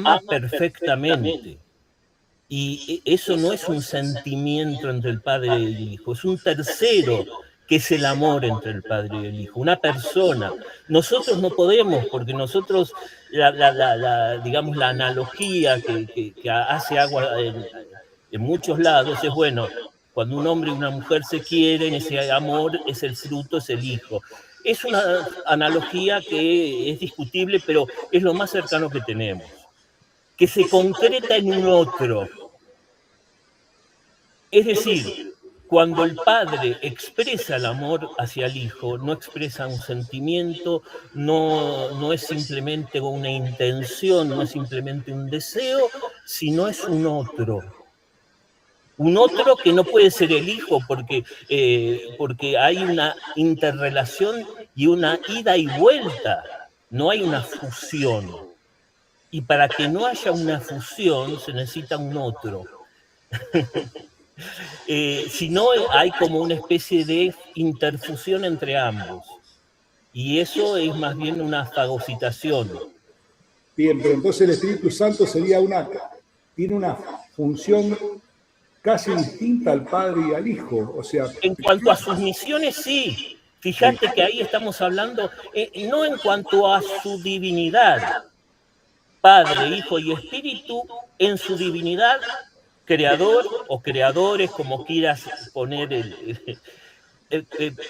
ama perfectamente. Y eso no es un sentimiento entre el padre y el hijo, es un tercero que es el amor entre el padre y el hijo, una persona. Nosotros no podemos, porque nosotros, digamos, la analogía que hace agua en muchos lados es, bueno, cuando un hombre y una mujer se quieren, ese amor es el fruto, es el hijo. Es una analogía que es discutible, pero es lo más cercano que tenemos, que se concreta en un otro. Es decir, cuando el padre expresa el amor hacia el hijo, no expresa un sentimiento, no es simplemente una intención, no es simplemente un deseo, sino es un otro. Un otro que no puede ser el hijo porque hay una interrelación y una ida y vuelta, no hay una fusión. Y para que no haya una fusión se necesita un otro. Si no, hay como una especie de interfusión entre ambos. Y eso es más bien una fagocitación. Bien, pero entonces el Espíritu Santo tiene una función casi distinta al Padre y al Hijo. O sea, en cuanto a sus misiones, sí. Fíjate que ahí estamos hablando, no en cuanto a su divinidad, Padre, Hijo y Espíritu, en su divinidad, creador o creadores, como quieras poner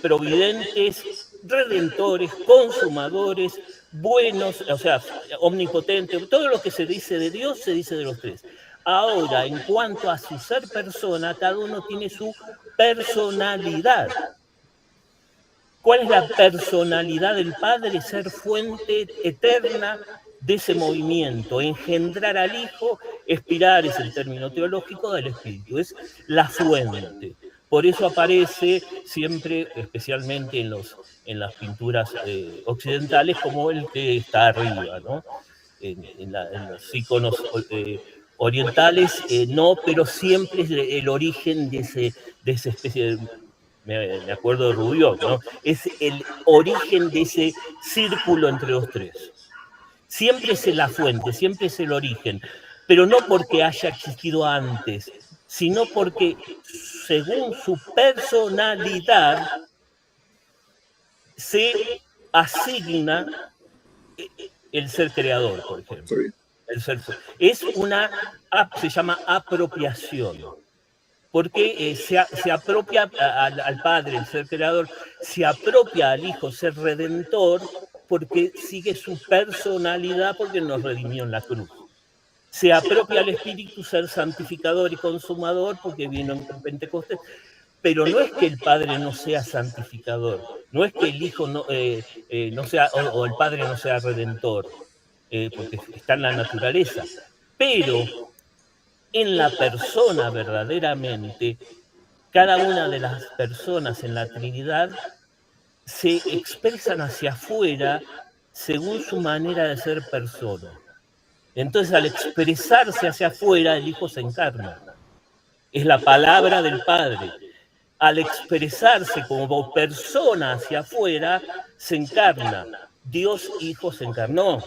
providentes, redentores, consumadores, buenos, o sea, omnipotentes, todo lo que se dice de Dios se dice de los tres. Ahora, en cuanto a su ser persona, cada uno tiene su personalidad. ¿Cuál es la personalidad del Padre? Ser fuente eterna de ese movimiento, engendrar al Hijo, expirar es el término teológico del Espíritu, es la fuente. Por eso aparece siempre, especialmente en las pinturas occidentales, como el que está arriba, ¿no? En los iconos orientales, no, pero siempre es el origen de esa especie de... Me acuerdo de Rubió, ¿no? Es el origen de ese círculo entre los tres. Siempre es la fuente, siempre es el origen, pero no porque haya existido antes, sino porque según su personalidad se asigna el ser creador, por ejemplo. Se llama apropiación, porque se apropia al Padre, el ser creador, se apropia al Hijo, ser redentor, porque sigue su personalidad, porque nos redimió en la cruz. Se apropia al Espíritu, ser santificador y consumador, porque vino en Pentecostés. Pero no es que el Padre no sea santificador, no es que el Hijo no sea, o el Padre no sea redentor, porque está en la naturaleza. Pero en la persona verdaderamente, cada una de las personas en la Trinidad se expresan hacia afuera según su manera de ser persona. Entonces, al expresarse hacia afuera, el Hijo se encarna. Es la palabra del Padre. Al expresarse como persona hacia afuera, se encarna. Dios Hijo se encarnó.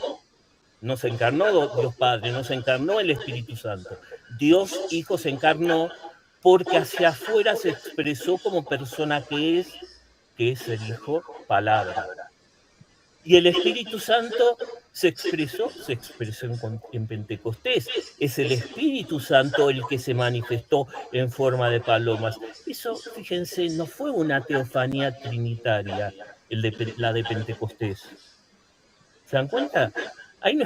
No se encarnó Dios Padre, no se encarnó el Espíritu Santo. Dios Hijo se encarnó porque hacia afuera se expresó como persona que es el Hijo Palabra. Y el Espíritu Santo se expresó en Pentecostés. Es el Espíritu Santo el que se manifestó en forma de palomas. Eso, fíjense, no fue una teofanía trinitaria, la de Pentecostés. ¿Se dan cuenta? Ahí no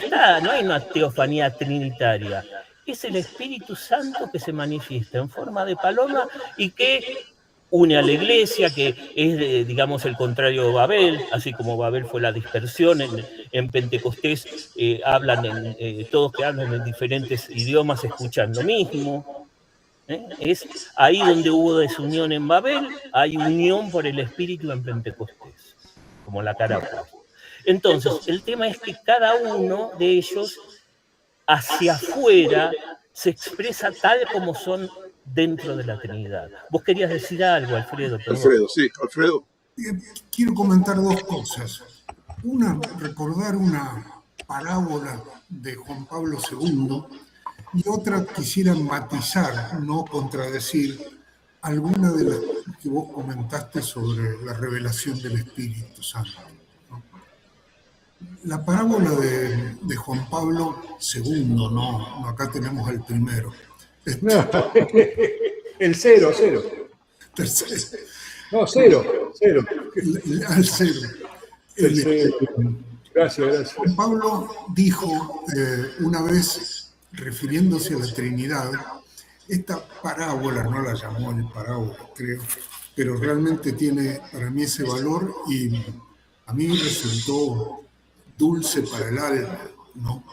hay una teofanía trinitaria. Es el Espíritu Santo que se manifiesta en forma de paloma y que une a la iglesia, que es, digamos, el contrario de Babel, así como Babel fue la dispersión, en Pentecostés todos que hablan en diferentes idiomas escuchan lo mismo. Es ahí donde hubo desunión en Babel, hay unión por el Espíritu en Pentecostés, como la cara opuesta. Entonces, el tema es que cada uno de ellos hacia afuera se expresa tal como son dentro de la Trinidad. Vos querías decir algo, Alfredo. Alfredo. Quiero comentar dos cosas. Una, recordar una parábola de Juan Pablo II y otra quisiera matizar, no contradecir, alguna de las que vos comentaste sobre la revelación del Espíritu Santo, ¿no? La parábola de Juan Pablo II, no, acá tenemos el primero. El cero. Tercero. No, cero. Al cero. Gracias. Juan Pablo dijo una vez, refiriéndose a la Trinidad, esta parábola, no la llamó el parábola, creo, pero realmente tiene para mí ese valor y a mí resultó dulce para el alma, ¿no?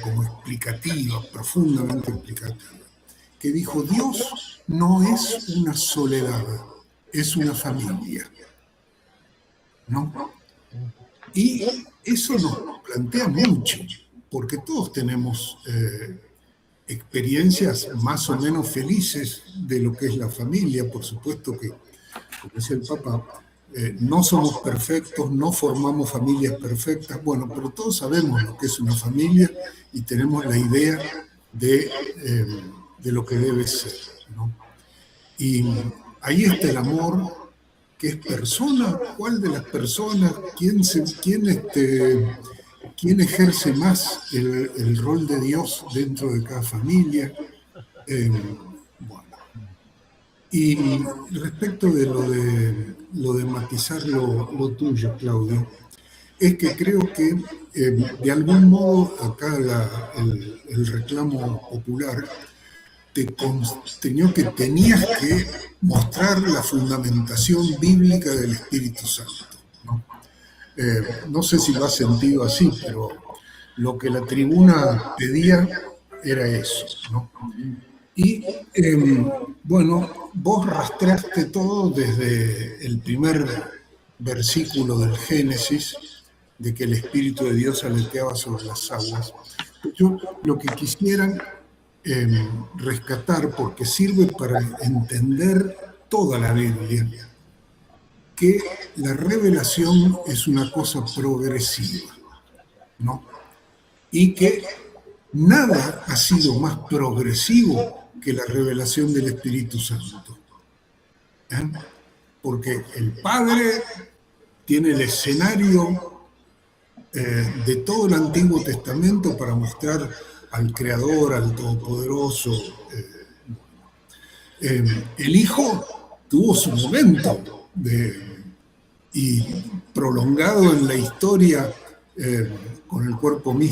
Como explicativa, profundamente explicativa, que dijo: Dios no es una soledad, es una familia, ¿no? Y eso nos plantea mucho, porque todos tenemos experiencias más o menos felices de lo que es la familia. Por supuesto que, como decía el Papa, no somos perfectos, no formamos familias perfectas, bueno, pero todos sabemos lo que es una familia y tenemos la idea de lo que debe ser, ¿no? Y ahí está el amor, que es persona. ¿Cuál de las personas? ¿Quién ejerce más el rol de Dios dentro de cada familia? Bueno. Y respecto de lo de matizar lo tuyo, Claudio, es que creo que de algún modo acá el reclamo popular te constreñó que tenías que mostrar la fundamentación bíblica del Espíritu Santo, ¿no? No sé si lo has sentido así, pero lo que la tribuna pedía era eso, ¿no? Y bueno, vos rastreaste todo desde el primer versículo del Génesis, de que el Espíritu de Dios aleteaba sobre las aguas. Yo lo que quisiera rescatar, porque sirve para entender toda la Biblia, que la revelación es una cosa progresiva, ¿no? Y que nada ha sido más progresivo que la revelación del Espíritu Santo, ¿eh? Porque el Padre tiene el escenario de todo el Antiguo Testamento para mostrar al Creador, al Todopoderoso. El Hijo tuvo su momento y prolongado en la historia con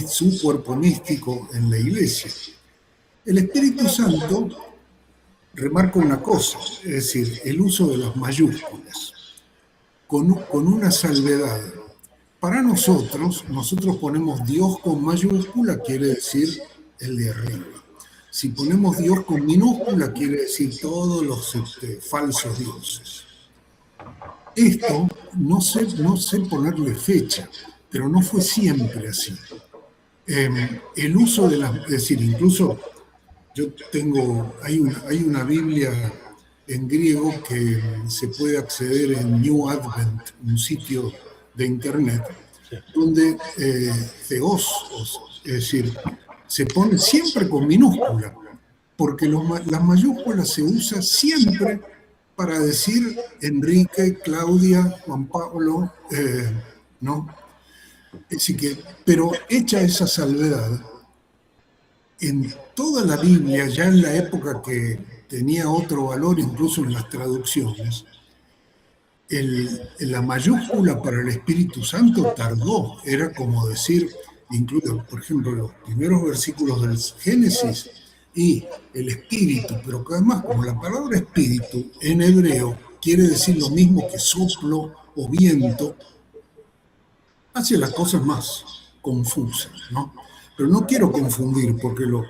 su cuerpo místico en la Iglesia. El Espíritu Santo remarca una cosa, es decir, el uso de las mayúsculas, con una salvedad. Para nosotros ponemos Dios con mayúscula, quiere decir el de arriba. Si ponemos Dios con minúscula, quiere decir todos los falsos dioses. Esto no sé ponerle fecha, pero no fue siempre así. El uso de las... Es decir, incluso yo hay una Biblia en griego que se puede acceder en New Advent, un sitio de internet, donde Theos, es decir, se pone siempre con minúscula, porque las mayúsculas se usan siempre para decir Enrique, Claudia, Juan Pablo, ¿no? Así que, pero hecha esa salvedad, en toda la Biblia, ya en la época que tenía otro valor, incluso en las traducciones, la mayúscula para el Espíritu Santo tardó. Era como decir, incluso, por ejemplo, los primeros versículos del Génesis y el Espíritu, pero que además, como la palabra Espíritu en hebreo quiere decir lo mismo que soplo o viento, hace las cosas más confusas, ¿no? Pero no quiero confundir, porque lo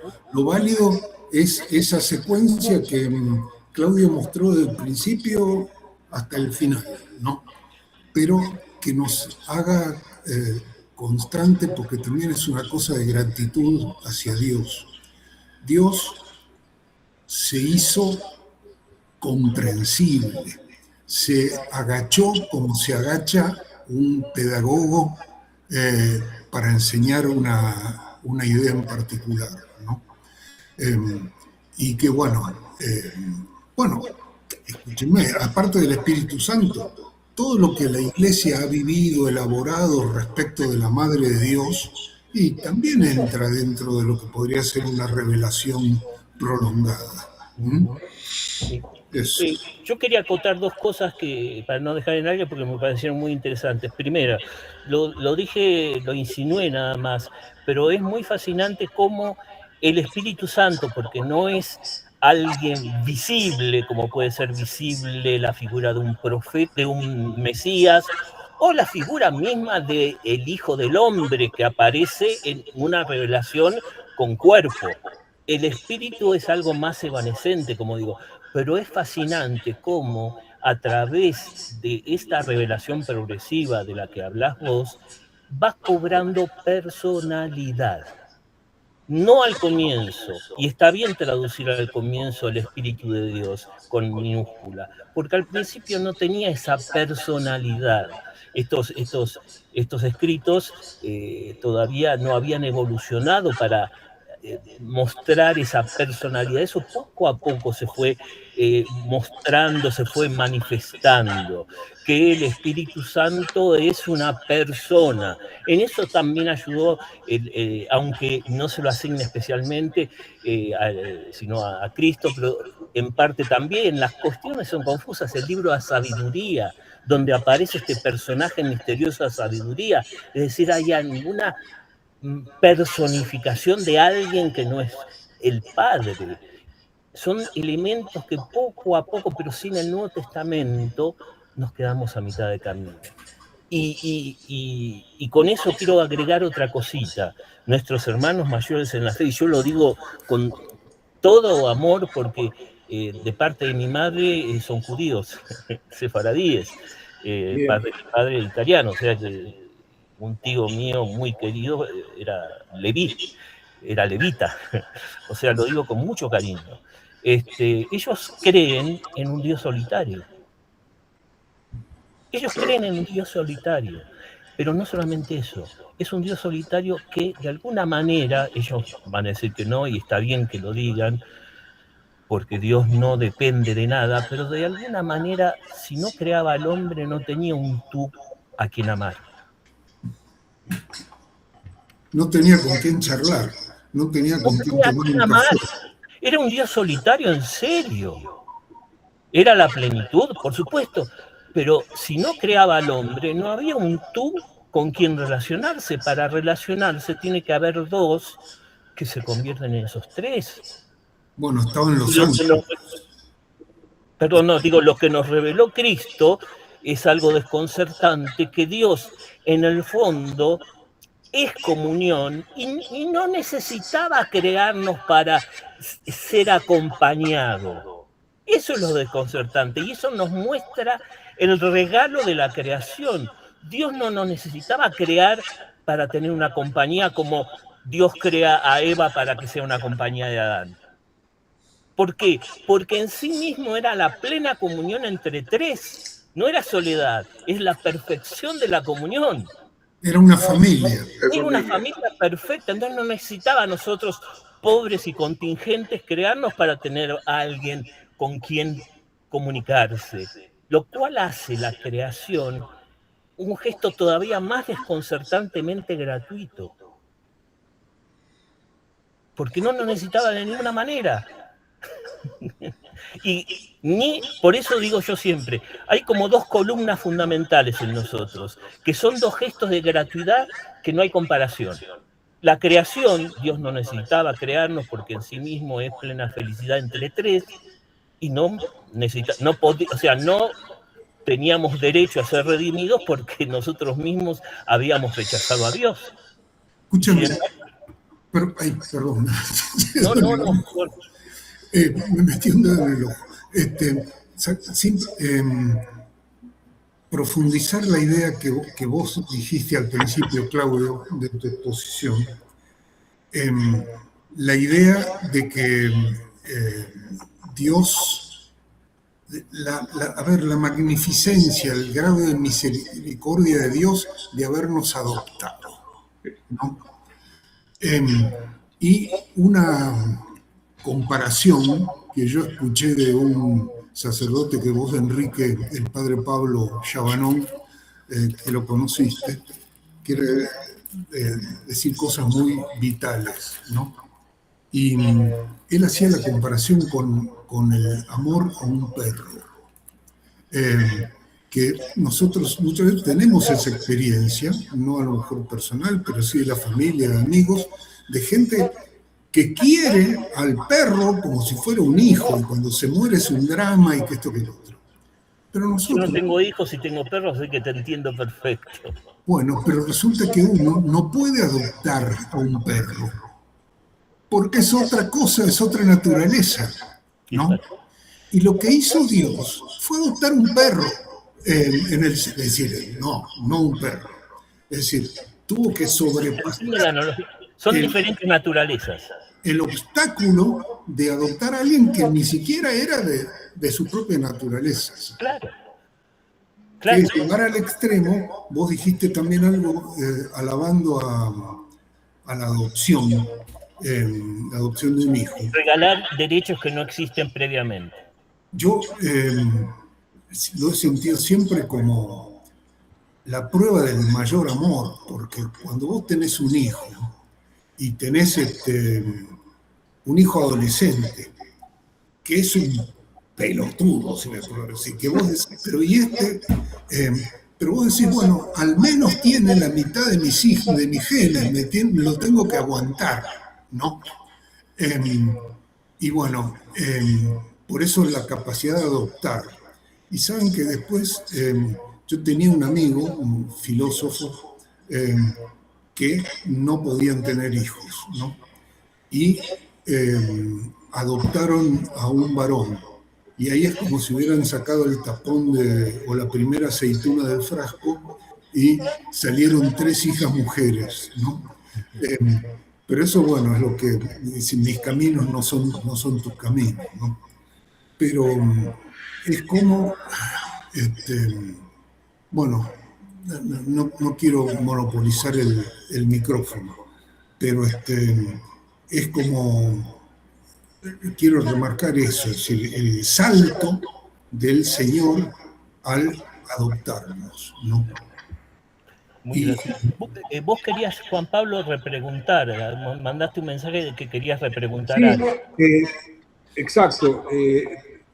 válido es esa secuencia que Claudio mostró desde el principio hasta el final, ¿no? Pero que nos haga constante, porque también es una cosa de gratitud hacia Dios. Dios se hizo comprensible, se agachó como se agacha un pedagogo para enseñar una idea en particular, ¿no? Y que bueno, escúchenme, aparte del Espíritu Santo, todo lo que la Iglesia ha vivido, elaborado respecto de la Madre de Dios, y también entra dentro de lo que podría ser una revelación prolongada. Yo quería acotar dos cosas para no dejar en aire porque me parecieron muy interesantes. Primera, lo dije, lo insinué nada más, pero es muy fascinante cómo el Espíritu Santo, porque no es alguien visible, como puede ser visible la figura de un profeta, de un Mesías, o la figura misma del Hijo del Hombre que aparece en una revelación con cuerpo. El Espíritu es algo más evanescente, como digo, pero es fascinante cómo a través de esta revelación progresiva de la que hablas vos, va cobrando personalidad. No al comienzo, y está bien traducir al comienzo el Espíritu de Dios con minúscula, porque al principio no tenía esa personalidad. Estos escritos todavía no habían evolucionado para mostrar esa personalidad. Eso poco a poco se fue mostrando, se fue manifestando, que el Espíritu Santo es una persona. En eso también ayudó, aunque no se lo asigne especialmente, sino a Cristo, pero en parte también. Las cuestiones son confusas. El libro de Sabiduría, donde aparece este personaje misterioso de Sabiduría, es decir, hay ninguna personificación de alguien que no es el Padre. Son elementos que poco a poco, pero sin el Nuevo Testamento, nos quedamos a mitad de camino. Y con eso quiero agregar otra cosita. Nuestros hermanos mayores en la fe, y yo lo digo con todo amor porque de parte de mi madre son judíos, sefaradíes, padre italiano, o sea que un tío mío muy querido era levita, o sea, lo digo con mucho cariño. Ellos creen en un Dios solitario. Ellos creen en un Dios solitario, pero no solamente eso, es un Dios solitario que de alguna manera, ellos van a decir que no, y está bien que lo digan, porque Dios no depende de nada, pero de alguna manera, si no creaba al hombre, no tenía un tú a quien amar. No tenía con quién charlar, no tenía con quién tomar un café. Era un Dios solitario, en serio. Era la plenitud, por supuesto, pero si no creaba al hombre, no había un tú con quien relacionarse. Para relacionarse tiene que haber dos que se convierten en esos tres. Bueno, estaban los ángeles. Perdón, no, digo, lo que nos reveló Cristo es algo desconcertante, que Dios en el fondo es comunión y no necesitaba crearnos para ser acompañado. Eso es lo desconcertante y eso nos muestra el regalo de la creación. Dios no nos necesitaba crear para tener una compañía como Dios crea a Eva para que sea una compañía de Adán. ¿Por qué? Porque en sí mismo era la plena comunión entre tres. No era soledad, es la perfección de la comunión. Era una familia. Era una familia perfecta, entonces no necesitaba a nosotros, pobres y contingentes, crearnos para tener a alguien con quien comunicarse. Lo cual hace la creación un gesto todavía más desconcertantemente gratuito. Porque no nos necesitaba de ninguna manera. Y por eso digo yo siempre, hay como dos columnas fundamentales en nosotros, que son dos gestos de gratuidad que no hay comparación. La creación, Dios no necesitaba crearnos porque en sí mismo es plena felicidad entre tres, y no teníamos derecho a ser redimidos porque nosotros mismos habíamos rechazado a Dios. Escúchame, perdón. No. Me metí un dedo en el ojo. Profundizar la idea que vos dijiste al principio, Claudio, de tu exposición, la idea de que Dios, la magnificencia, el grado de misericordia de Dios de habernos adoptado. ¿no? Y una comparación que yo escuché de un sacerdote que vos, Enrique, el padre Pablo Chabanón, que lo conociste, quiere decir cosas muy vitales, ¿no? Y él hacía la comparación con el amor a un perro. Que nosotros muchas veces tenemos esa experiencia, no a lo mejor personal, pero sí de la familia, de amigos, de gente que quiere al perro como si fuera un hijo, y cuando se muere es un drama y que esto que lo otro. Pero nosotros, yo no tengo hijos y tengo perros, así que te entiendo perfecto. Bueno, pero resulta que uno no puede adoptar a un perro, porque es otra cosa, es otra naturaleza, ¿no? Y lo que hizo Dios fue adoptar un perro, es decir, no un perro. Es decir, tuvo que sobrepasar son diferentes naturalezas. El obstáculo de adoptar a alguien que ni siquiera era de su propia naturaleza. Claro. Que es llegar al extremo. Vos dijiste también algo alabando a la adopción de un hijo. Regalar derechos que no existen previamente. Yo lo he sentido siempre como la prueba del mayor amor, porque cuando vos tenés un hijo y tenés un hijo adolescente que es un pelotudo, si me puedo decir, que vos decís, pero vos decís, bueno, al menos tiene la mitad de mis hijos, de mis genes, lo tengo que aguantar, ¿no? Y bueno, por eso la capacidad de adoptar. Y saben que después yo tenía un amigo, un filósofo, que no podían tener hijos, ¿no? Y adoptaron a un varón. Y ahí es como si hubieran sacado el tapón o la primera aceituna del frasco y salieron 3 hijas mujeres, ¿no? Pero eso, bueno, es lo que mis caminos no son tus caminos, ¿no? Pero es como, bueno, no quiero monopolizar el micrófono, pero es como, quiero remarcar eso, es decir, el salto del Señor al adoptarnos, ¿no? Vos querías, Juan Pablo, repreguntar, mandaste un mensaje de que querías repreguntar algo. Exacto.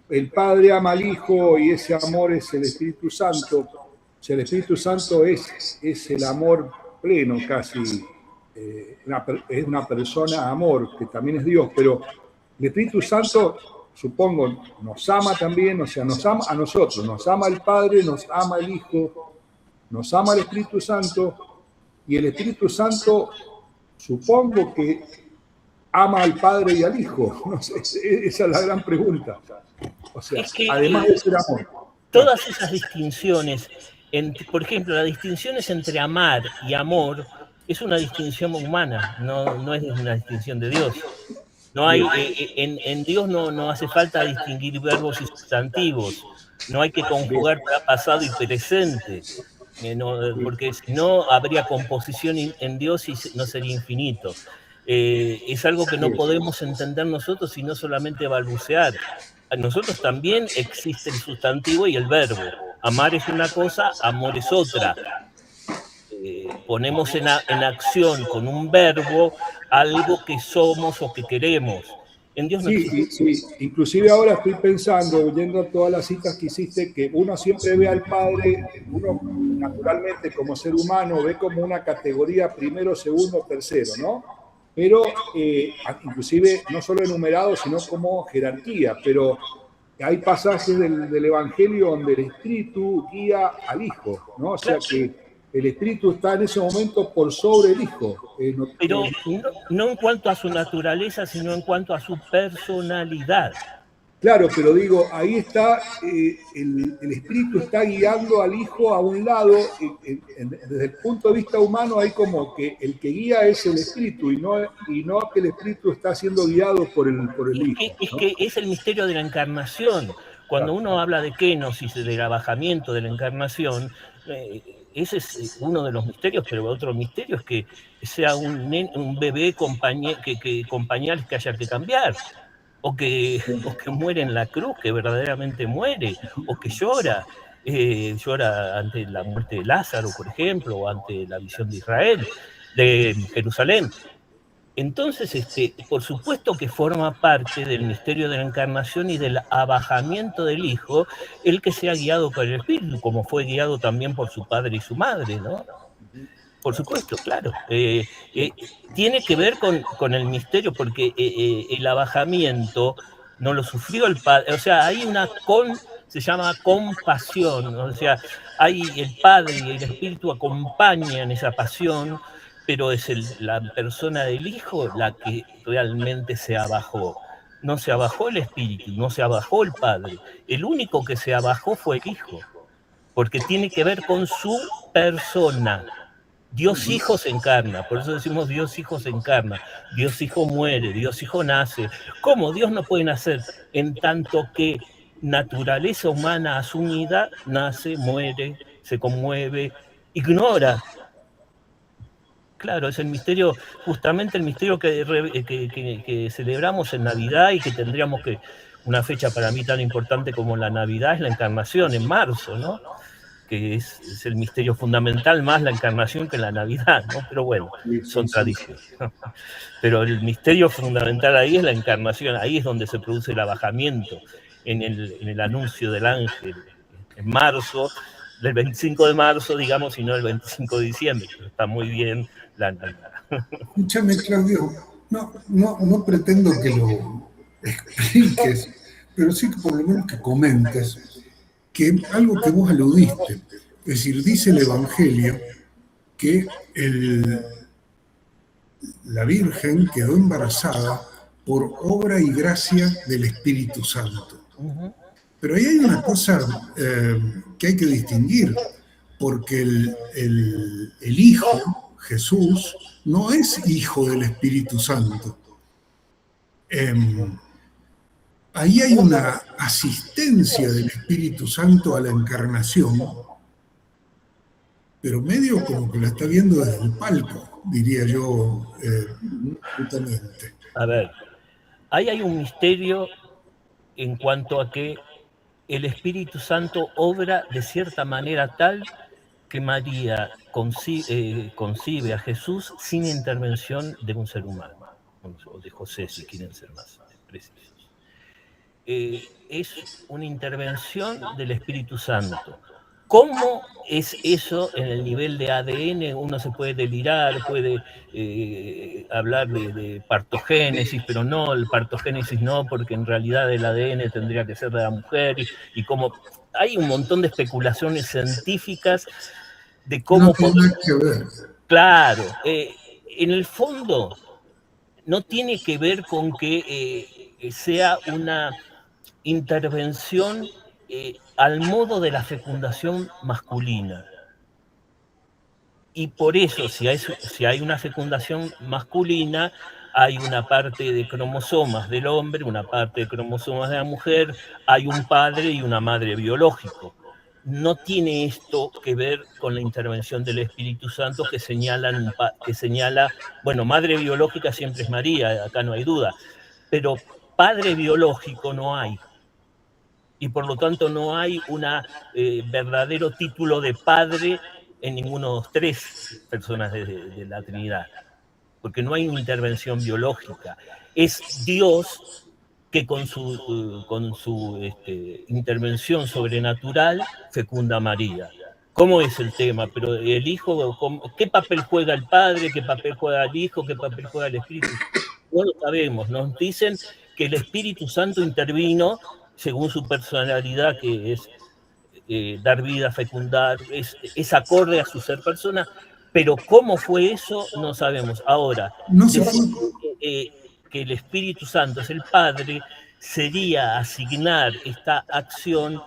El Padre ama al Hijo y ese amor es el Espíritu Santo. O sea, el Espíritu Santo es el amor pleno casi. Es una persona amor, que también es Dios, pero el Espíritu Santo, supongo, nos ama también, o sea, nos ama a nosotros, nos ama el Padre, nos ama el Hijo, nos ama el Espíritu Santo, y el Espíritu Santo, supongo que ama al Padre y al Hijo. No sé, esa es la gran pregunta. O sea, es que, además de ser amor. Todas esas distinciones, por ejemplo, las distinciones entre amar y amor, es una distinción humana, no es una distinción de Dios. No hay, en Dios no hace falta distinguir verbos y sustantivos, no hay que conjugar pasado y presente, porque si no habría composición en Dios y no sería infinito. Es algo que no podemos entender nosotros, sino solamente balbucear. A nosotros también existe el sustantivo y el verbo. Amar es una cosa, amor es otra. Ponemos en acción con un verbo algo que somos o que queremos. En Dios no existe. Sí. Inclusive ahora estoy pensando, oyendo todas las citas que hiciste, que uno siempre ve al Padre, uno naturalmente como ser humano ve como una categoría primero, segundo, tercero, ¿no? Pero inclusive no solo enumerado, sino como jerarquía, pero hay pasajes del Evangelio donde el Espíritu guía al Hijo, ¿no? O sea que el Espíritu está en ese momento por sobre el Hijo. Pero no en cuanto a su naturaleza, sino en cuanto a su personalidad. Claro, pero digo, ahí está, el Espíritu está guiando al Hijo a un lado, desde el punto de vista humano hay como que el que guía es el Espíritu y no que el Espíritu está siendo guiado por el Hijo. Es que es el misterio de la encarnación. Cuando uno habla de kenosis, del abajamiento de la encarnación, ese es uno de los misterios, pero otro misterio es que sea un bebé con pañales que haya que cambiar, o que muere en la cruz, que verdaderamente muere, o que llora. Llora ante la muerte de Lázaro, por ejemplo, o ante la visión de Israel, de Jerusalén. Entonces, por supuesto que forma parte del misterio de la encarnación y del abajamiento del Hijo, el que sea guiado por el Espíritu, como fue guiado también por su padre y su madre, ¿no? Por supuesto, claro. Tiene que ver con el misterio, porque el abajamiento no lo sufrió el padre. O sea, hay se llama compasión, ¿no? O sea, el padre y el Espíritu acompañan esa pasión, pero es la persona del Hijo la que realmente se abajó. No se abajó el Espíritu, no se abajó el Padre. El único que se abajó fue el Hijo, porque tiene que ver con su persona. Dios Hijo se encarna, por eso decimos Dios Hijo se encarna, Dios Hijo muere, Dios Hijo nace. ¿Cómo Dios no puede nacer? En tanto que naturaleza humana asumida nace, muere, se conmueve, ignora. Claro, es el misterio, justamente el misterio que celebramos en Navidad, y que tendríamos una fecha para mí tan importante como la Navidad es la Encarnación, en marzo, ¿no? Que es el misterio fundamental, más la encarnación que la Navidad, ¿no? Pero bueno, son tradiciones. Pero el misterio fundamental ahí es la encarnación, ahí es donde se produce el abajamiento, en el anuncio del ángel, en marzo, del 25 de marzo, digamos, y no el 25 de diciembre, pero está muy bien la Navidad. Escúchame, Claudio, no pretendo que lo expliques, pero sí que por lo menos que comentes que algo que vos aludiste, es decir, dice el Evangelio que la Virgen quedó embarazada por obra y gracia del Espíritu Santo. Pero ahí hay una cosa que hay que distinguir, porque el Hijo, Jesús, no es hijo del Espíritu Santo. Ahí hay una asistencia del Espíritu Santo a la encarnación, pero medio como que la está viendo desde el palco, diría yo, justamente. A ver, ahí hay un misterio en cuanto a que el Espíritu Santo obra de cierta manera tal que María concibe a Jesús sin intervención de un ser humano, o de José, si quieren ser más precisos. Es una intervención del Espíritu Santo. ¿Cómo es eso en el nivel de ADN? Uno se puede delirar, puede hablar de partogénesis, pero no, el partogénesis no, porque en realidad el ADN tendría que ser de la mujer, y como hay un montón de especulaciones científicas de cómo... No tiene nada que ver. Claro, en el fondo no tiene que ver con que sea una intervención al modo de la fecundación masculina. Y por eso, si hay una fecundación masculina, hay una parte de cromosomas del hombre, una parte de cromosomas de la mujer, hay un padre y una madre biológico. No tiene esto que ver con la intervención del Espíritu Santo que señala, bueno, madre biológica siempre es María, acá no hay duda, pero padre biológico no hay. Y por lo tanto no hay un verdadero título de padre en ninguno de los tres personas de la Trinidad, porque no hay una intervención biológica. Es Dios que con su intervención sobrenatural fecunda a María. ¿Cómo es el tema? Pero el Hijo, ¿qué papel juega el Padre? ¿Qué papel juega el Hijo? ¿Qué papel juega el Espíritu? No lo sabemos. Nos dicen que el Espíritu Santo intervino según su personalidad, que es dar vida, fecundar, es acorde a su ser persona, pero cómo fue eso no sabemos. Ahora, no se fue. Que el Espíritu Santo es el Padre, sería asignar esta acción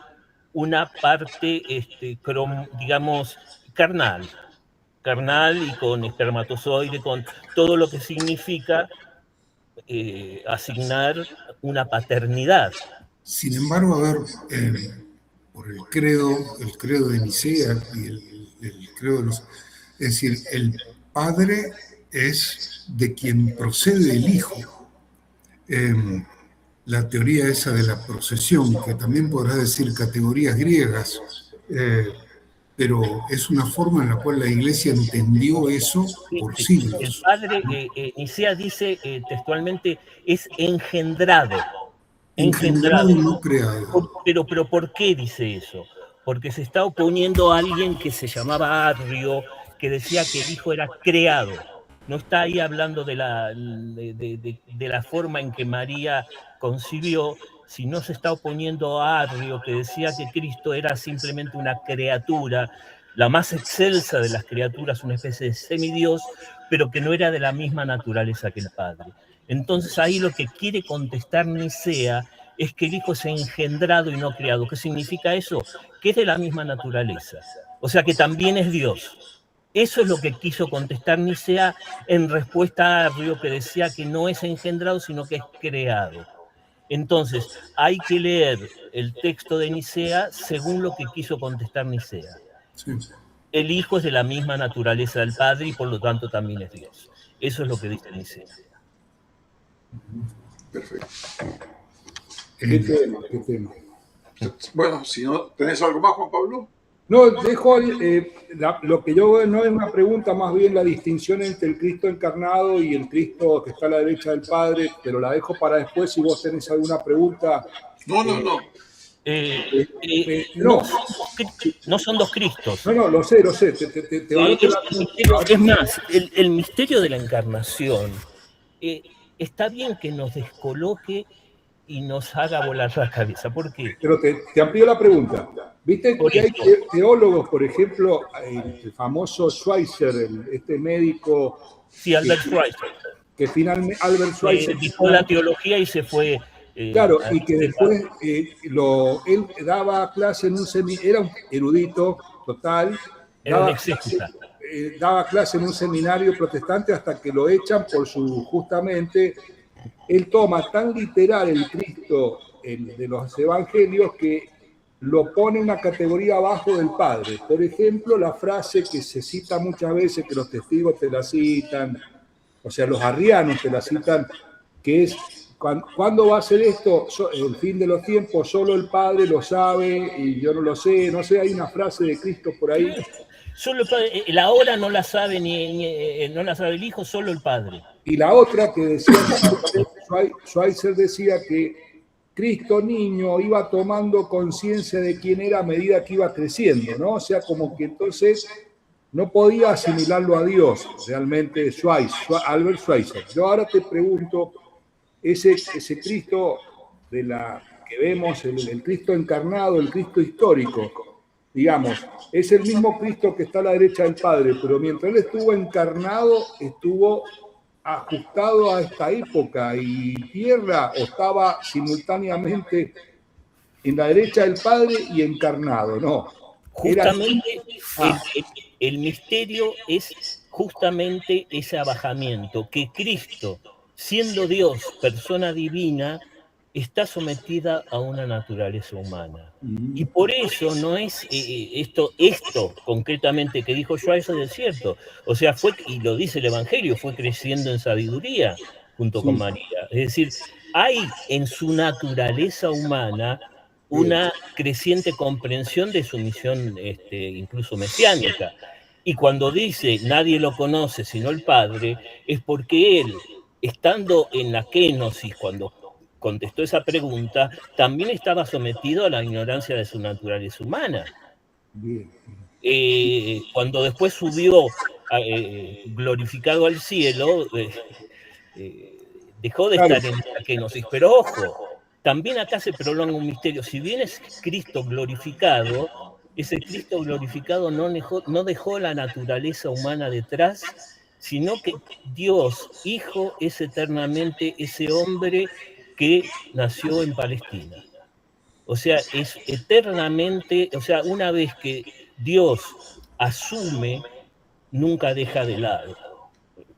una parte, digamos, carnal y con espermatozoide, con todo lo que significa asignar una paternidad. Sin embargo, a ver, por el credo de Nicea y credo de los... Es decir, el Padre es de quien procede el Hijo. La teoría esa de la procesión, que también podrás decir categorías griegas, pero es una forma en la cual la Iglesia entendió eso por siglos. El padre, Nicea dice textualmente, es engendrado. Engendrado y no creado. Pero ¿por qué dice eso? Porque se está oponiendo a alguien que se llamaba Arrio, que decía que el Hijo era creado. No está ahí hablando de la forma en que María concibió, sino se está oponiendo a Arrio, que decía que Cristo era simplemente una criatura, la más excelsa de las criaturas, una especie de semidios, pero que no era de la misma naturaleza que el Padre. Entonces ahí lo que quiere contestar Nicea es que el Hijo es engendrado y no creado. ¿Qué significa eso? Que es de la misma naturaleza. O sea que también es Dios. Eso es lo que quiso contestar Nicea en respuesta a Arrio, que decía que no es engendrado, sino que es creado. Entonces, hay que leer el texto de Nicea según lo que quiso contestar Nicea. Sí. El Hijo es de la misma naturaleza del Padre y por lo tanto también es Dios. Eso es lo que dice Nicea. Perfecto. ¿Qué tema? Bueno, si no, ¿tenés algo más, Juan Pablo? No, dejo lo que yo veo no es una pregunta, más bien la distinción entre el Cristo encarnado y el Cristo que está a la derecha del Padre, pero la dejo para después si vos tenés alguna pregunta. No. No son dos Cristos. No, lo sé. Es más, el misterio de la encarnación está bien que nos descoloque y nos haga volar la cabeza. ¿Por qué? Pero te amplío la pregunta. ¿Viste que hay teólogos, por ejemplo, el famoso Schweitzer, este médico... Sí, Albert Schweitzer. Que finalmente Albert Schweitzer... dejó la teología y se fue... claro, y que después él daba clase en un seminario, era un erudito total. Daba clase en un seminario protestante hasta que lo echan por justamente... Él toma tan literal el Cristo de los evangelios que lo pone en una categoría abajo del Padre. Por ejemplo, la frase que se cita muchas veces, que los testigos te la citan, o sea, los arrianos te la citan, que es, ¿cuándo va a ser esto? El fin de los tiempos, solo el Padre lo sabe y yo no lo sé. No sé, hay una frase de Cristo por ahí. Solo el Padre, la hora no la sabe no la sabe el Hijo, solo el Padre. Y la otra que decía, Schweitzer decía que Cristo niño iba tomando conciencia de quién era a medida que iba creciendo, ¿no? O sea, como que entonces no podía asimilarlo a Dios, realmente Albert Schweitzer. Yo ahora te pregunto, ese Cristo que vemos, el Cristo encarnado, el Cristo histórico, digamos, es el mismo Cristo que está a la derecha del Padre, pero mientras él estuvo encarnado, estuvo ajustado a esta época y tierra, o estaba simultáneamente en la derecha del Padre y encarnado, no. Justamente el misterio es justamente ese abajamiento, que Cristo, siendo Dios, persona divina, está sometida a una naturaleza humana. Y por eso no es esto concretamente que dijo Schweitzer es cierto. O sea, y lo dice el Evangelio, fue creciendo en sabiduría junto con María. Es decir, hay en su naturaleza humana una creciente comprensión de su misión incluso mesiánica. Y cuando dice nadie lo conoce sino el Padre, es porque él, estando en la kenosis, cuando contestó esa pregunta, también estaba sometido a la ignorancia de su naturaleza humana. Cuando después subió glorificado al cielo, dejó de estar en la kenosis. Pero ojo, también acá se prolonga un misterio. Si bien es Cristo glorificado, ese Cristo glorificado no dejó la naturaleza humana detrás, sino que Dios, Hijo, es eternamente ese hombre que nació en Palestina. O sea, es eternamente, o sea, una vez que Dios asume, nunca deja de lado.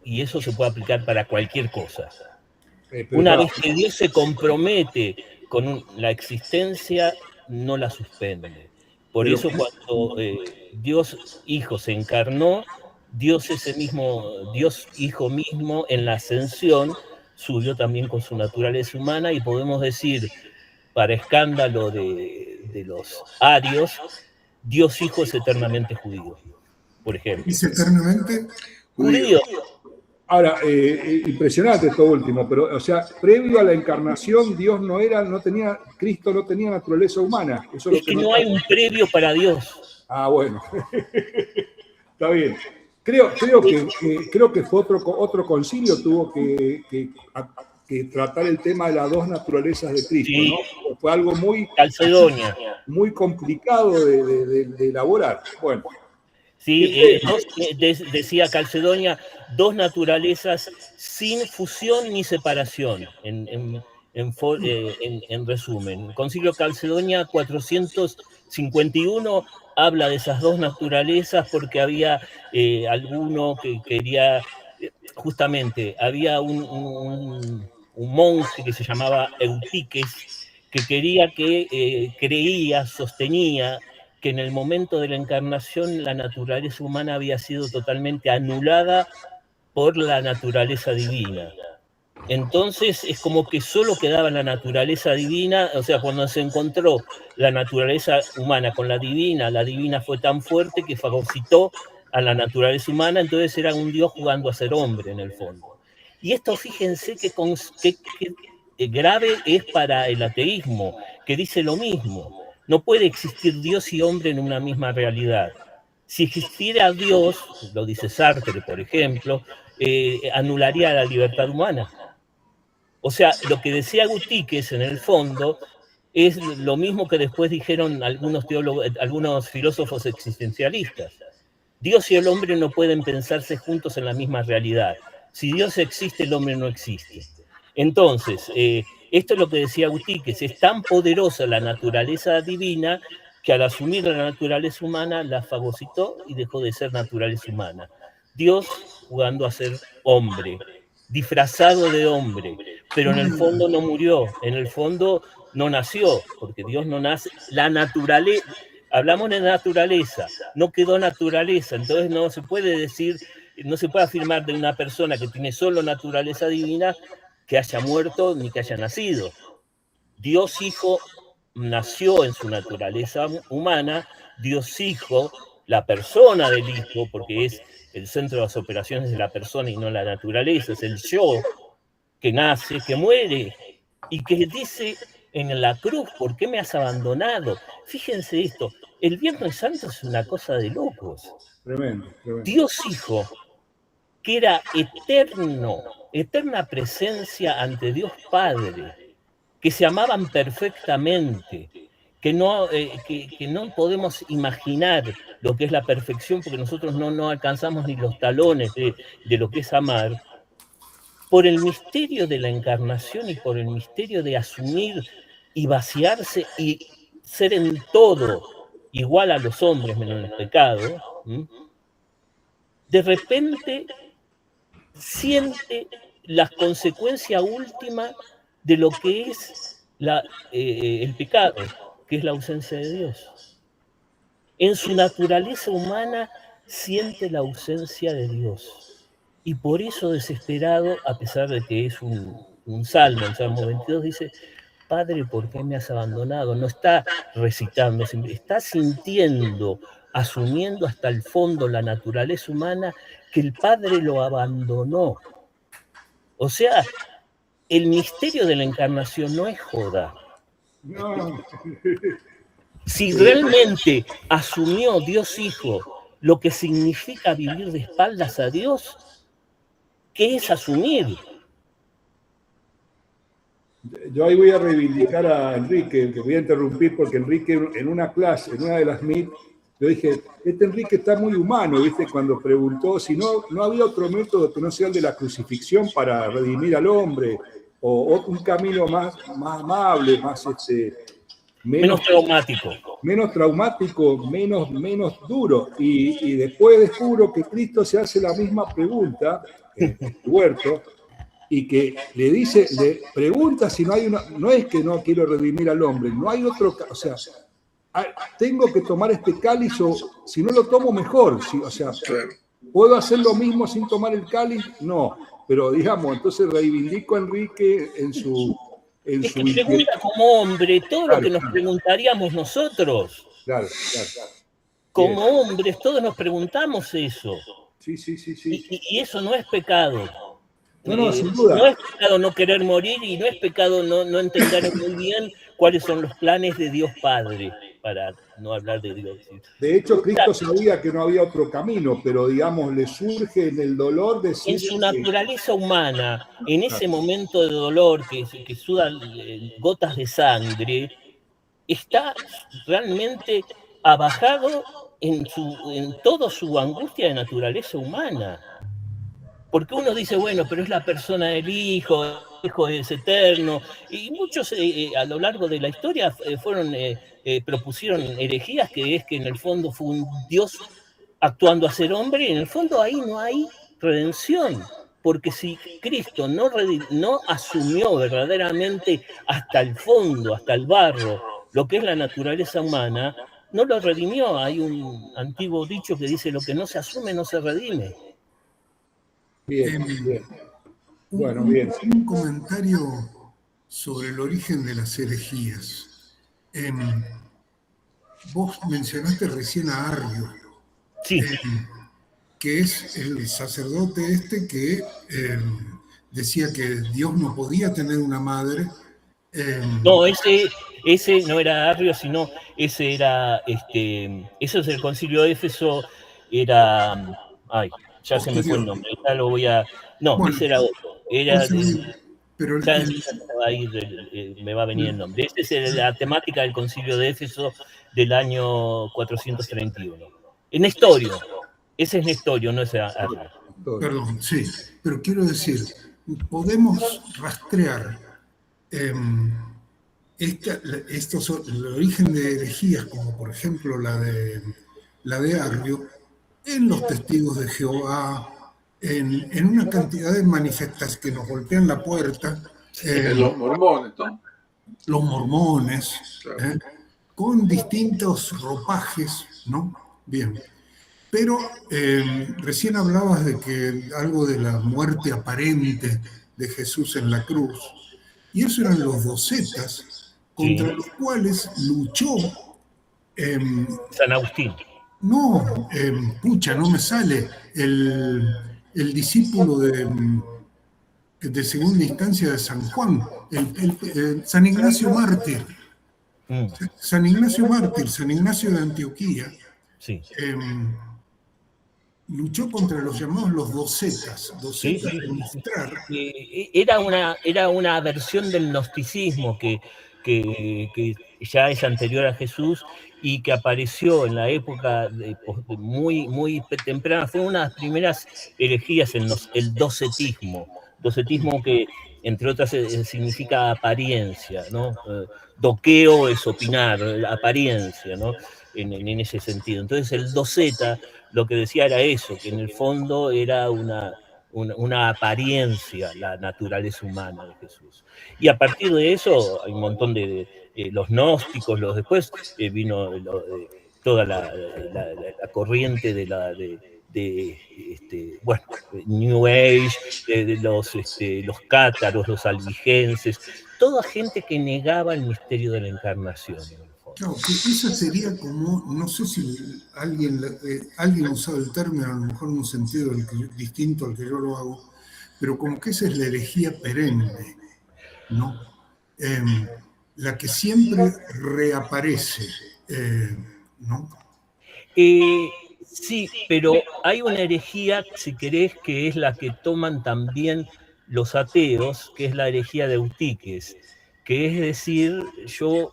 Y eso se puede aplicar para cualquier cosa. Una vez que Dios se compromete con la existencia, no la suspende. Por eso cuando Dios Hijo se encarnó, Dios ese mismo, Dios Hijo mismo en la ascensión subió también con su naturaleza humana, y podemos decir, para escándalo de los arios, Dios Hijo es eternamente judío, por ejemplo. ¿Dice eternamente? Judío. Ahora, impresionante esto último, pero, o sea, previo a la encarnación, Cristo no tenía naturaleza humana. Eso es que no hay un previo para Dios. Ah, bueno. Está bien. Creo que fue otro concilio tuvo que tratar el tema de las dos naturalezas de Cristo, sí. ¿no? Fue algo Calcedonia. Muy complicado de elaborar. Bueno. Sí, decía Calcedonia, dos naturalezas sin fusión ni separación, en resumen. El Concilio Calcedonia 451 habla de esas dos naturalezas porque había alguno que quería, justamente, había un monje que se llamaba Eutiques, que sostenía que en el momento de la encarnación la naturaleza humana había sido totalmente anulada por la naturaleza divina. Entonces es como que solo quedaba la naturaleza divina, o sea, cuando se encontró la naturaleza humana con la divina fue tan fuerte que fagocitó a la naturaleza humana, entonces era un Dios jugando a ser hombre en el fondo. Y esto, fíjense que grave es para el ateísmo, que dice lo mismo. No puede existir Dios y hombre en una misma realidad. Si existiera Dios, lo dice Sartre, por ejemplo, anularía la libertad humana. O sea, lo que decía Eutiques, en el fondo, es lo mismo que después dijeron algunos filósofos existencialistas. Dios y el hombre no pueden pensarse juntos en la misma realidad. Si Dios existe, el hombre no existe. Entonces, esto es lo que decía Eutiques, es tan poderosa la naturaleza divina que al asumir la naturaleza humana la fagocitó y dejó de ser naturaleza humana. Dios jugando a ser hombre, disfrazado de hombre, pero en el fondo no murió, en el fondo no nació, porque Dios no nace. La naturaleza, hablamos de naturaleza, no quedó naturaleza, entonces no se puede decir, no se puede afirmar de una persona que tiene solo naturaleza divina que haya muerto ni que haya nacido. Dios Hijo nació en su naturaleza humana, Dios Hijo, la persona del Hijo, porque es el centro de las operaciones de la persona y no la naturaleza, es el yo que nace, que muere y que dice en la cruz, ¿por qué me has abandonado? Fíjense esto, el Viernes Santo es una cosa de locos. Tremendo. Dios Hijo, que era eterna presencia ante Dios Padre, que se amaban perfectamente, que no podemos imaginar lo que es la perfección, porque nosotros no alcanzamos ni los talones de lo que es amar, por el misterio de la encarnación y por el misterio de asumir y vaciarse y ser en todo igual a los hombres menos en el pecado, de repente siente la consecuencia última de lo que es el pecado, que es la ausencia de Dios. En su naturaleza humana siente la ausencia de Dios. Y por eso, desesperado, a pesar de que es un salmo, el Salmo 22 dice, Padre, ¿por qué me has abandonado? No está recitando, está sintiendo, asumiendo hasta el fondo la naturaleza humana, que el Padre lo abandonó. O sea, el misterio de la encarnación no es joda. No. Si realmente asumió Dios Hijo lo que significa vivir de espaldas a Dios, ¿qué es asumir? Yo ahí voy a reivindicar a Enrique, que voy a interrumpir porque Enrique en una clase, en una de las MIT, yo dije, Enrique está muy humano, ¿viste? Cuando preguntó si no había otro método que no sea el de la crucifixión para redimir al hombre, o un camino más amable, más menos traumático. Menos traumático, menos duro. Y después descubro que Cristo se hace la misma pregunta en el huerto, y que le pregunta si no hay no es que no quiero redimir al hombre, no hay otro, o sea, tengo que tomar este cáliz, o si no lo tomo mejor, o sea, Claro. ¿puedo hacer lo mismo sin tomar el cáliz? No, pero digamos, entonces reivindico a Enrique en su... Es que pregunta como hombre todo lo que nos preguntaríamos nosotros. Claro. Como hombres, todos nos preguntamos eso. Sí. Y eso no es pecado. No, sin duda. No es pecado no querer morir y no es pecado no entender muy bien cuáles son los planes de Dios Padre, para no hablar de Dios. De hecho, Cristo sabía que no había otro camino, pero digamos, le surge en el dolor decir... En su naturaleza humana, en ese momento de dolor que sudan gotas de sangre, está realmente abajado en toda su angustia de naturaleza humana. Porque uno dice, bueno, pero es la persona del Hijo, el Hijo es eterno, y muchos a lo largo de la historia propusieron herejías, que es que en el fondo fue un Dios actuando a ser hombre, y en el fondo ahí no hay redención, porque si Cristo no asumió verdaderamente hasta el fondo, hasta el barro, lo que es la naturaleza humana, no lo redimió. Hay un antiguo dicho que dice, lo que no se asume no se redime. Bien. Bueno, bien. Un comentario sobre el origen de las herejías. Vos mencionaste recién a Arrio, Sí. Que es el sacerdote que decía que Dios no podía tener una madre. No, ese no era Arrio, sino ese era, eso es el Concilio de Éfeso, era, ya se me fue el nombre, ya lo voy a, no, bueno, ese era otro, era pero me va a venir el nombre. Esa es la temática del Concilio de Éfeso del año 431. En Nestorio, ese es Nestorio, no es Arrio. Perdón, sí, pero quiero decir, podemos rastrear el origen de herejías, como por ejemplo la de Arrio, en los testigos de Jehová, en una cantidad de manifestaciones que nos golpean la puerta. Los mormones, ¿no? Los mormones, claro. Con distintos ropajes, ¿no? Bien. Pero recién hablabas de que algo de la muerte aparente de Jesús en la cruz, y eso eran los docetas, contra los cuales luchó San Agustín. No, no me sale. El discípulo de segunda instancia de San Juan, San Ignacio Mártir. San Ignacio Mártir, San Ignacio de Antioquía, sí. Luchó contra los llamados los docetas de mostrar. Era una versión del gnosticismo que ya es anterior a Jesús y que apareció en la época muy, muy temprana. Fue una de las primeras herejías en el docetismo. Docetismo que, entre otras, significa apariencia, ¿no? Doqueo es opinar, apariencia, ¿no? En ese sentido. Entonces el doceta lo que decía era eso, que en el fondo era una apariencia la naturaleza humana de Jesús. Y a partir de eso hay un montón de los gnósticos, después vino toda la corriente de New Age, de los cátaros, los albigenses, toda gente que negaba el misterio de la encarnación. Claro, que eso sería como, no sé si alguien usaba el término, a lo mejor en un sentido distinto al que yo lo hago, pero como que esa es la herejía perenne, ¿no? La que siempre reaparece, ¿no? Sí, pero hay una herejía, si querés, que es la que toman también los ateos, que es la herejía de Eutíquez, que es decir, yo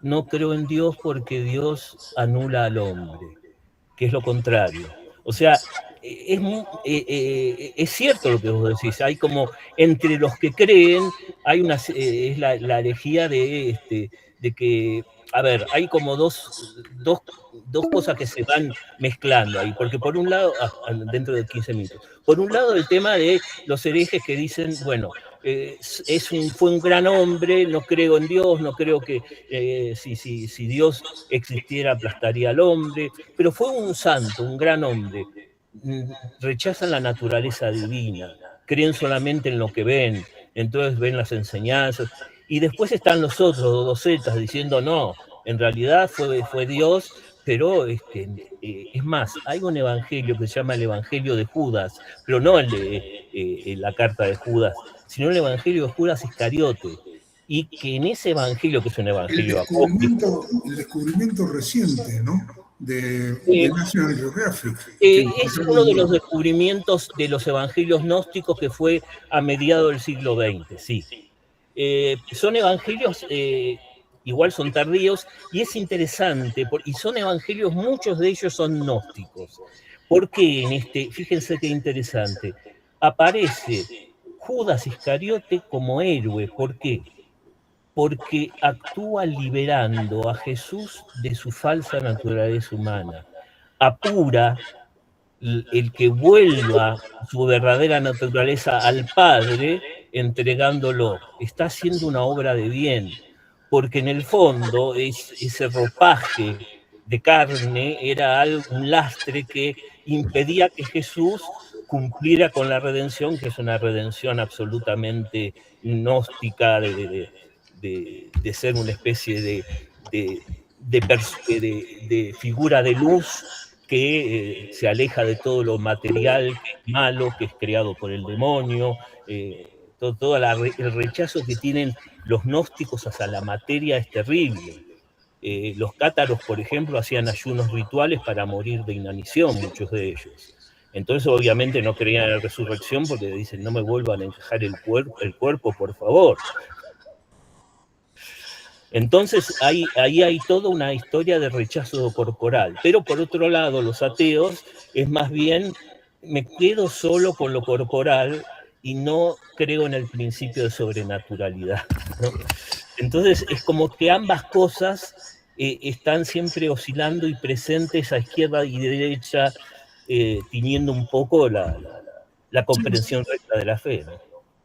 no creo en Dios porque Dios anula al hombre, que es lo contrario. O sea, es cierto lo que vos decís, hay como, entre los que creen, hay es la herejía de que, a ver, hay como dos cosas que se van mezclando ahí, porque por un lado, dentro de 15 minutos, por un lado el tema de los herejes que dicen, bueno, fue un gran hombre, no creo en Dios, no creo que si Dios existiera aplastaría al hombre, pero fue un santo, un gran hombre. Rechazan la naturaleza divina, creen solamente en lo que ven, entonces ven las enseñanzas, y después están los otros docetas diciendo no, en realidad fue Dios, pero es más, hay un evangelio que se llama el Evangelio de Judas, pero no el de la carta de Judas, sino el Evangelio de Judas Iscariote, y que en ese evangelio, que es un evangelio apócrifo, el descubrimiento reciente, ¿no? de National Geographic. Es uno de los descubrimientos de los evangelios gnósticos que fue a mediados del siglo XX, sí. Son evangelios, igual son tardíos, y es interesante, y son evangelios, muchos de ellos son gnósticos. ¿Por qué fíjense qué interesante, aparece Judas Iscariote como héroe? ¿Por qué? Porque actúa liberando a Jesús de su falsa naturaleza humana. Apura el que vuelva su verdadera naturaleza al Padre, entregándolo. Está haciendo una obra de bien, porque en el fondo ese ropaje de carne era un lastre que impedía que Jesús cumpliera con la redención, que es una redención absolutamente gnóstica, de ser una especie de figura de luz que se aleja de todo lo material, que es malo, que es creado por el demonio, todo el rechazo que tienen los gnósticos hacia la materia es terrible. Los cátaros, por ejemplo, hacían ayunos rituales para morir de inanición, muchos de ellos. Entonces, obviamente, no creían en la resurrección porque dicen, no me vuelvan a encajar el cuerpo, por favor. Entonces, ahí hay toda una historia de rechazo corporal. Pero, por otro lado, los ateos es más bien, me quedo solo con lo corporal y no creo en el principio de sobrenaturalidad, ¿no? Entonces, es como que ambas cosas están siempre oscilando y presentes a izquierda y derecha, tiñendo un poco la comprensión recta de la fe, ¿no?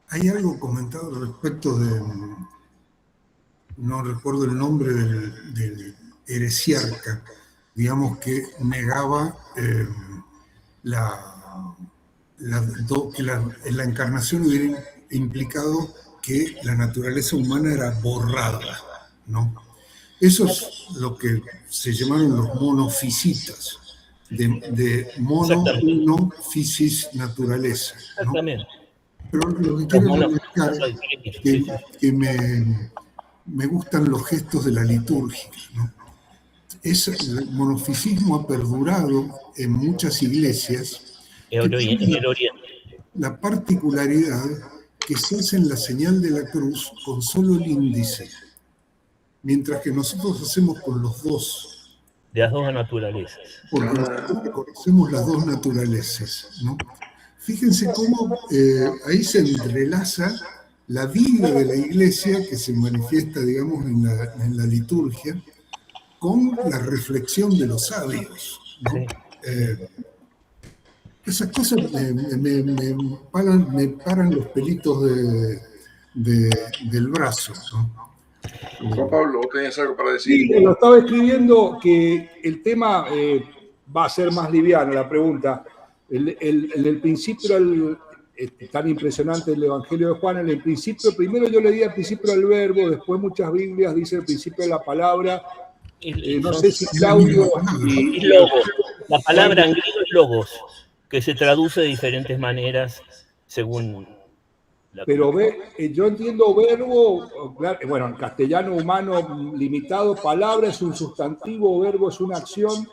Hay algo comentado respecto de, no recuerdo el nombre del heresiarca, digamos, que negaba que la encarnación hubiera implicado que la naturaleza humana era borrada, ¿no? Eso es lo que se llamaron los monofisitas, de mono, uno, fisis, naturaleza, ¿no? Exactamente. Pero lo que quiero remarcar es que me gustan los gestos de la liturgia, ¿no? El monofisismo ha perdurado en muchas iglesias. En el Oriente. La particularidad que se hace en la señal de la cruz con solo el índice, mientras que nosotros hacemos con los dos. De las dos naturalezas. Porque nosotros conocemos las dos naturalezas, ¿no? Fíjense cómo ahí se entrelaza la vida de la iglesia que se manifiesta, digamos, en la liturgia, con la reflexión de los sabios, ¿no? Sí. Esas cosas me paran los pelitos del brazo, ¿no? Juan Pablo, ¿tenías algo para decir? Sí, lo estaba escribiendo que el tema va a ser más liviano, la pregunta. El principio tan impresionante del Evangelio de Juan, en el principio, primero yo leía el principio del verbo, después muchas Biblias dicen el principio de la palabra. No sé si Claudio... Y logos. La palabra en griego es logos, que se traduce de diferentes maneras según... Pero yo entiendo verbo, bueno, en castellano humano limitado, palabra es un sustantivo, verbo es una acción.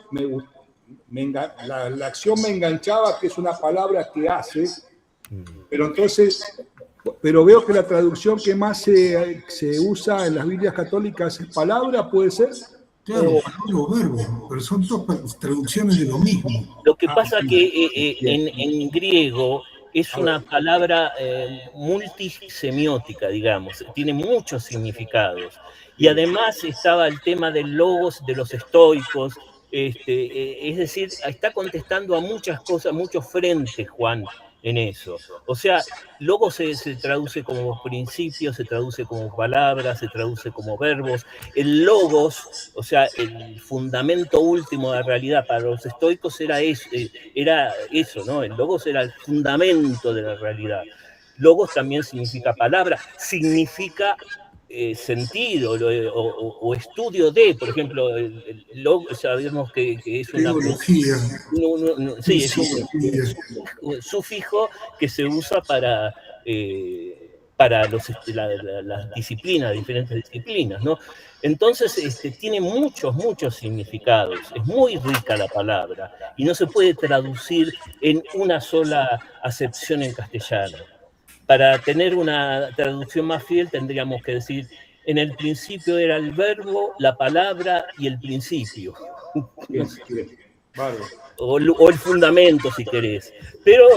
La acción me enganchaba, que es una palabra que hace, pero veo que la traducción que más se usa en las Biblias católicas es palabra, ¿puede ser? Claro, verbo, pero son todas traducciones de lo mismo. Lo que pasa que en griego es una palabra multisemiótica, digamos, tiene muchos significados. Y además estaba el tema del logos de los estoicos, es decir, está contestando a muchas cosas, muchos frentes, Juan, en eso. O sea, logos se traduce como principio, se traduce como palabras, se traduce como verbos. El logos, o sea, el fundamento último de la realidad para los estoicos era eso, ¿no? El logos era el fundamento de la realidad. Logos también significa palabra, significa sentido o estudio de, por ejemplo, el logos, sabemos que es una... Sí, es un sufijo que se usa para las disciplinas, diferentes disciplinas, ¿no? Entonces tiene muchos significados, es muy rica la palabra y no se puede traducir en una sola acepción en castellano. Para tener una traducción más fiel tendríamos que decir, en el principio era el verbo, la palabra y el principio. Bien, bien. Bárbaro. O el fundamento, si querés. Pero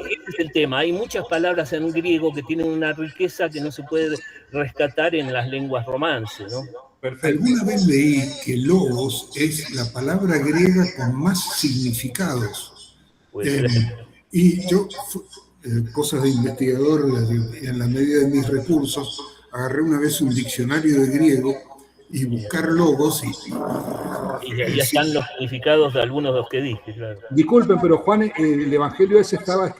ese es el tema. Hay muchas palabras en griego que tienen una riqueza que no se puede rescatar en las lenguas romances, ¿no? Perfecto. Alguna vez leí que logos es la palabra griega con más significados. Y yo, cosas de investigador, en la medida de mis recursos, agarré una vez un diccionario de griego y buscar logos y ya están los significados de algunos de los que dije, claro. Disculpen, pero Juan, el evangelio ese estaba,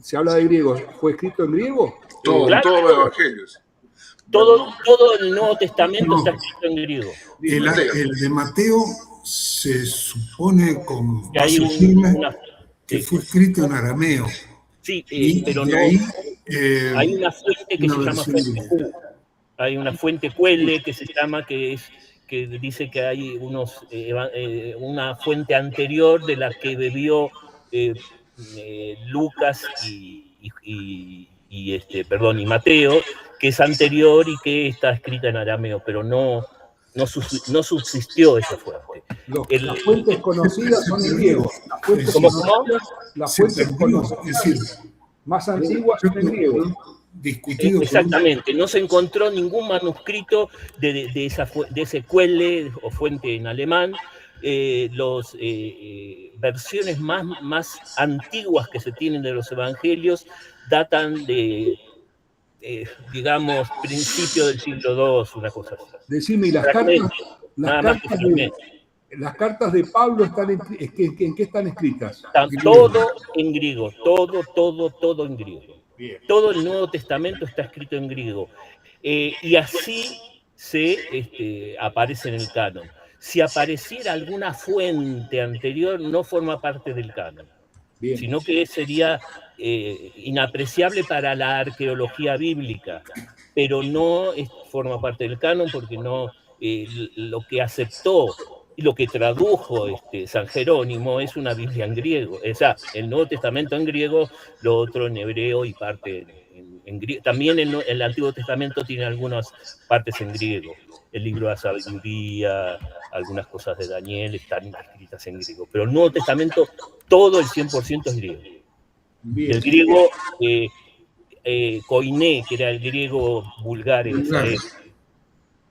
se habla de griego, ¿fue escrito en griego? Todos los evangelios. Todo el Nuevo Testamento está escrito en griego. El de Mateo se supone con base firme que fue escrito en arameo. Sí, pero no. Hay una fuente que se llama fuente Q. Hay una fuente Quelle que se llama, que dice que hay una fuente anterior de la que bebió Lucas y Mateo, que es anterior y que está escrita en arameo, pero no subsistió esa fuente. Las fuentes conocidas son en griego. Las fuentes conocidas más antiguas son en griego. Discutido. Exactamente, no se encontró ningún manuscrito de ese Quelle o fuente en alemán. Las versiones más antiguas que se tienen de los evangelios datan de, digamos, principio del siglo II, una cosa así. Decime, las cartas de Pablo ¿en qué están escritas? Están todo en griego, todo en griego. Bien. Todo el Nuevo Testamento está escrito en griego. Y así se aparece en el canon. Si apareciera alguna fuente anterior, no forma parte del canon. Bien. Sino que sería inapreciable para la arqueología bíblica, pero no forma parte del canon porque no lo que aceptó y lo que tradujo San Jerónimo es una Biblia en griego, o sea, el Nuevo Testamento en griego, lo otro en hebreo y parte en griego. También el Antiguo Testamento tiene algunas partes en griego. El libro de la sabiduría, algunas cosas de Daniel están escritas en griego. Pero el Nuevo Testamento, todo el 100% es griego. Bien. El griego koiné, que era el griego vulgar en esa época.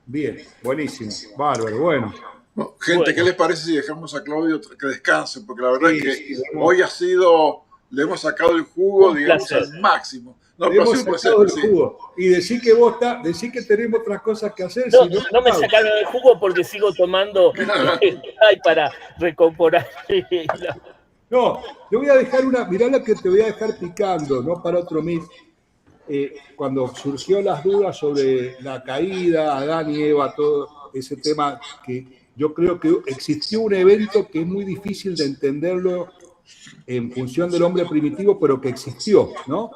Bien, buenísimo, bárbaro, bueno. No, gente, ¿qué les parece si dejamos a Claudio que descanse? Porque la verdad es que hoy le hemos sacado el jugo, digamos, al máximo. No, le hemos sacado el jugo. Y decir que tenemos otras cosas que hacer. No me sacaron el jugo porque sigo tomando para recuperar. No, te voy a dejar mirá la que te voy a dejar picando, no para otro mit. Cuando surgió las dudas sobre la caída, Adán y Eva, todo ese tema que yo creo que existió un evento que es muy difícil de entenderlo en función del hombre primitivo, pero que existió, ¿no?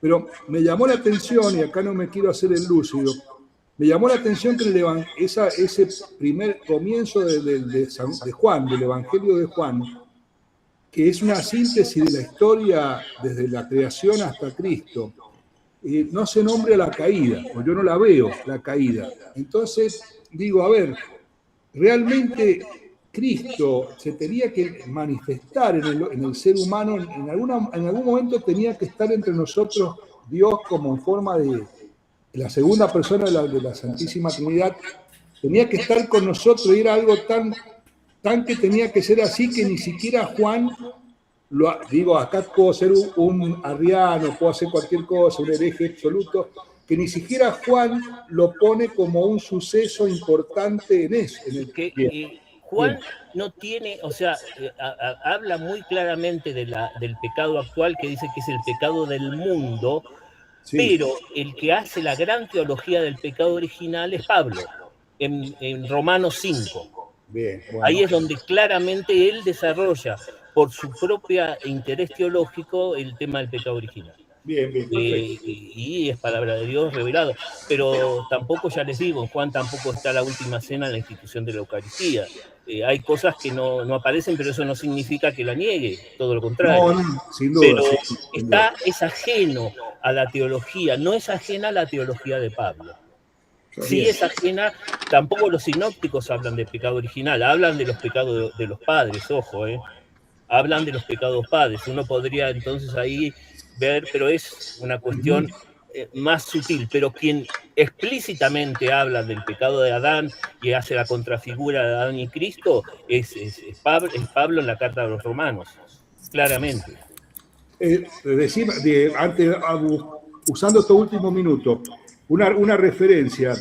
Pero me llamó la atención, y acá no me quiero hacer el lúcido, me llamó la atención que ese primer comienzo de Juan, del Evangelio de Juan, que es una síntesis de la historia desde la creación hasta Cristo, no se nombra la caída, o yo no la veo, la caída. Entonces, digo, a ver, realmente Cristo se tenía que manifestar en el ser humano, en algún momento tenía que estar entre nosotros Dios como en forma de la segunda persona de la Santísima Trinidad, tenía que estar con nosotros y era algo tan que tenía que ser así que ni siquiera Juan digo, acá puedo ser un arriano, puedo hacer cualquier cosa, un hereje absoluto, que ni siquiera Juan lo pone como un suceso importante en eso. Juan no tiene, o sea, habla muy claramente del pecado actual, que dice que es el pecado del mundo, sí. Pero el que hace la gran teología del pecado original es Pablo, en Romanos 5. Bien, bueno. Ahí es donde claramente él desarrolla, por su propio interés teológico, el tema del pecado original. Bien, y es palabra de Dios revelado. Pero tampoco, ya les digo, en Juan tampoco está la última cena en la institución de la Eucaristía. Hay cosas que no aparecen, pero eso no significa que la niegue, todo lo contrario. No, sin duda. Pero es ajeno a la teología, no es ajena a la teología de Pablo. Sí es ajena, tampoco los sinópticos hablan de pecado original, hablan de los pecados de los padres, ojo, hablan de los pecados padres. Uno podría entonces ahí ver, pero es una cuestión más sutil. Pero quien explícitamente habla del pecado de Adán y hace la contrafigura de Adán y Cristo es Pablo en la carta de los Romanos, claramente. Usando estos últimos minutos, una referencia.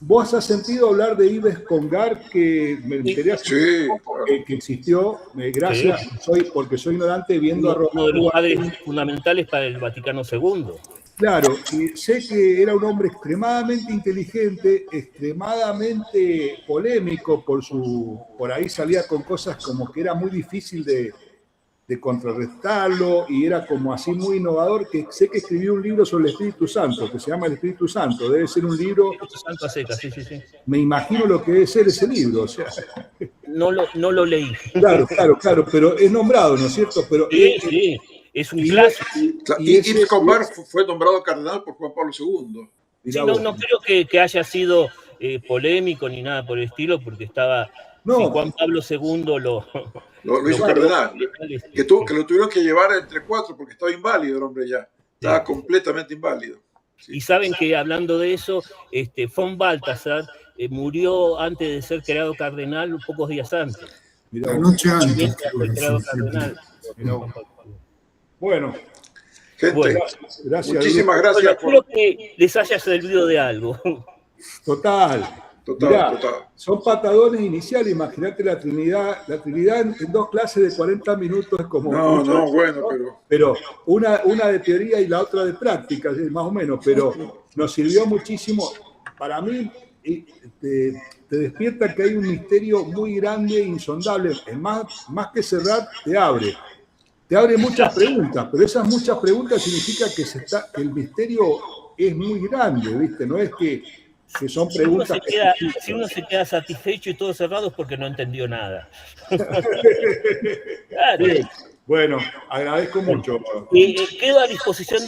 ¿Vos has sentido hablar de Yves Congar, que me enteré hace poco que existió? Gracias, porque soy ignorante viendo a uno de los padres fundamentales para el Vaticano II. Claro, y sé que era un hombre extremadamente inteligente, extremadamente polémico, por ahí salía con cosas como que era muy difícil de contrarrestarlo, y era como así muy innovador, que sé que escribió un libro sobre el Espíritu Santo, que se llama El Espíritu Santo. Debe ser un libro... Espíritu Santo a secas, sí. Me imagino lo que debe ser ese libro, o sea... No lo leí. Claro, pero es nombrado, ¿no es cierto? Pero sí, es un clásico. Y Congar fue nombrado cardenal por Juan Pablo II. Sí, no creo que haya sido polémico ni nada por el estilo, porque estaba... No. Si Juan Pablo II lo hizo cardenal. Que lo tuvieron que llevar entre 4 porque estaba inválido el hombre ya. Estaba completamente inválido. Sí. Y saben que, hablando de eso, von Balthasar murió antes de ser creado cardenal, pocos días antes. La noche antes. Fue creado cardenal. Bueno. Gente, muchísimas gracias. Espero que les haya servido de algo. Total. Son patadones iniciales. Imagínate la Trinidad. La Trinidad en 2 clases de 40 minutos es como... Pero una de teoría y la otra de práctica, más o menos. Pero nos sirvió muchísimo. Para mí, te despierta que hay un misterio muy grande e insondable. Es más que cerrar, te abre. Te abre muchas preguntas, pero esas muchas preguntas significa que el misterio es muy grande, ¿viste? No es que son preguntas... Si uno se queda satisfecho y todo cerrado es porque no entendió nada. Claro. Bueno, agradezco mucho. Quedo a disposición de